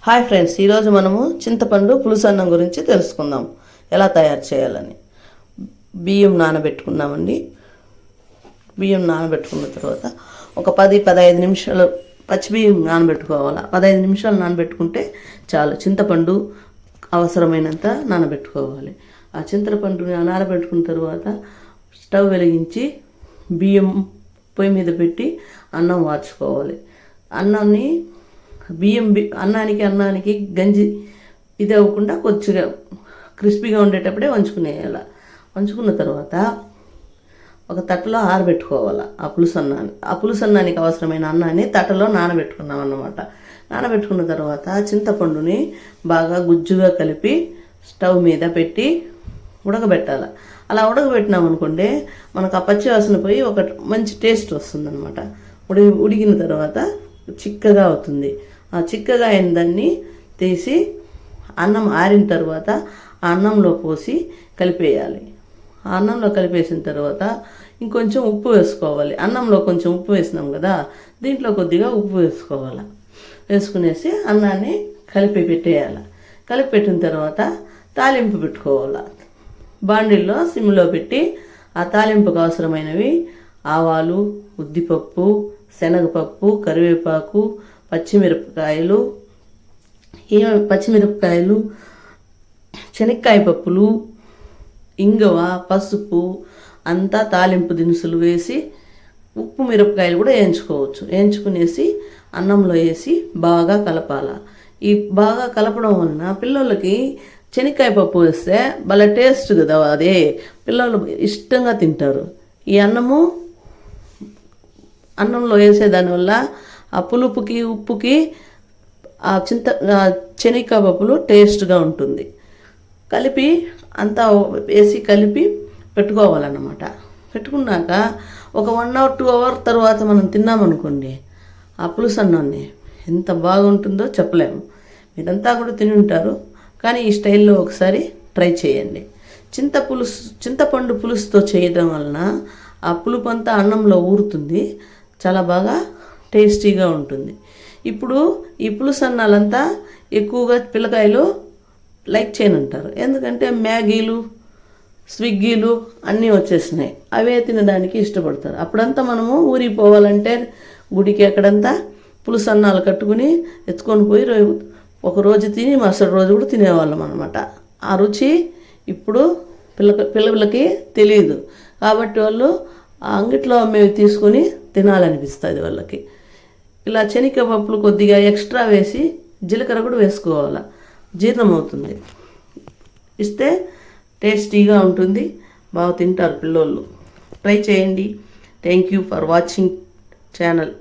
Hi friends, ఈరోజు మనము చింతపండు పులుసు అన్నం గురించి తెలుసుకుందాం. ఎలా తయారు చేయాలని. బియ్యం నానబెట్టుకున్నామండి. బియ్యం నానబెట్టుకున్న తర్వాత ఒక 10-15 నిమిషాలు పచ్చి బియ్యం నానబెట్టుకోవాలి. 15 నిమిషాలు నానబెట్టుకుంటే చాలు. చింతపండు అవసరమైనంత నానబెట్టుకోవాలి. ఆ చింతపండు నానబెట్టుకున్న తర్వాత స్టవ్ వెలిగించి బియ్యం పొయ్యి మీద పెట్టి అన్నం వార్చుకోవాలి. అన్నాన్ని అన్నానికి గంజి ఇది అవ్వకుండా కొద్దిగా క్రిస్పీగా ఉండేటప్పుడే వంచుకునేయాలి. వంచుకున్న తర్వాత ఒక తట్టలో ఆరబెట్టుకోవాలి ఆ పులుసు అన్నానికి అవసరమైన అన్నాన్ని తట్టలో నానబెట్టుకున్నాం అన్నమాట. నానబెట్టుకున్న తర్వాత చింతపండుని బాగా గుజ్జుగా కలిపి స్టవ్ మీద పెట్టి ఉడకబెట్టాలి. అలా ఉడకబెట్టినాం అనుకోండి, మనకు ఆ పచ్చి వాసన పోయి ఒక మంచి టేస్ట్ వస్తుందన్నమాట. ఉడికిన తర్వాత చిక్కగా అవుతుంది. ఆ చిక్కగా అయిన దాన్ని తీసి అన్నం ఆరిన తర్వాత ఆ అన్నంలో పోసి కలిపేయాలి. ఆ అన్నంలో కలిపేసిన తర్వాత ఇంకొంచెం ఉప్పు వేసుకోవాలి. అన్నంలో కొంచెం ఉప్పు వేసినాం కదా, దీంట్లో కొద్దిగా ఉప్పు వేసుకోవాలి. వేసుకునేసి అన్నాన్ని కలిపి పెట్టేయాలి. కలిపి పెట్టిన తర్వాత తాలింపు పెట్టుకోవాలి. బాండిల్లో సిమ్లో పెట్టి ఆ తాలింపుకు అవసరమైనవి ఆవాలు, ఉద్దిపప్పు, శనగపప్పు, కరివేపాకు, పచ్చిమిరపకాయలు, శనక్కాయ పప్పులు, ఇంగువ, పసుపు అంతా తాలింపు దినుసులు వేసి ఉప్పు మిరపకాయలు కూడా వేయించుకోవచ్చు. వేయించుకునేసి అన్నంలో వేసి బాగా కలపాల. ఈ బాగా కలపడం వలన పిల్లలకి శనక్కాయ పప్పు వేస్తే భలే టేస్ట్ కదా, అదే పిల్లలు ఇష్టంగా తింటారు. ఈ అన్నంలో వేసేదానివల్ల ఆ పులుపుకి ఉప్పుకి ఆ శనక్కాయ పప్పులు టేస్ట్గా ఉంటుంది. కలిపి అంతా వేసి కలిపి పెట్టుకోవాలన్నమాట. పెట్టుకున్నాక ఒక 1 hour 2 hour తర్వాత మనం తిన్నామనుకోండి, ఆ పులుసు అన్నాన్ని ఎంత బాగుంటుందో చెప్పలేము. మీరంతా కూడా తిని ఉంటారు, కానీ ఈ స్టైల్లో ఒకసారి ట్రై చేయండి. చింతపండు పులుసుతో చేయడం వలన ఆ పులుపు అంతా అన్నంలో ఊరుతుంది, చాలా బాగా టేస్టీగా ఉంటుంది. ఇప్పుడు ఈ పులుసు అన్నాలంతా ఎక్కువగా పిల్లకాయలు లైక్ చేయనంటారు. ఎందుకంటే మ్యాగీలు, స్విగ్గీలు అన్నీ వచ్చేసినాయి, అవే తినడానికి ఇష్టపడతారు. అప్పుడంతా మనము ఊరికి పోవాలంటే గుడికి ఎక్కడంతా పులుసు అన్నాలు కట్టుకుని ఎత్తుకొని పోయి ఒక రోజు తిని మరుసటి రోజు కూడా తినేవాళ్ళం అనమాట. ఆ రుచి ఇప్పుడు పిల్లలకి తెలియదు, కాబట్టి వాళ్ళు ఆ అంగిట్లో అమ్మేవి తీసుకొని తినాలనిపిస్తుంది వాళ్ళకి. ఇలా శనక్కాయ పప్పులు కొద్దిగా ఎక్స్ట్రా వేసి జీలకర్ర కూడా వేసుకోవాలి, జీర్ణం అవుతుంది. ఇస్తే టేస్టీగా ఉంటుంది, బాగా తింటారు పిల్లోళ్ళు. ట్రై చేయండి. Thank you for watching channel.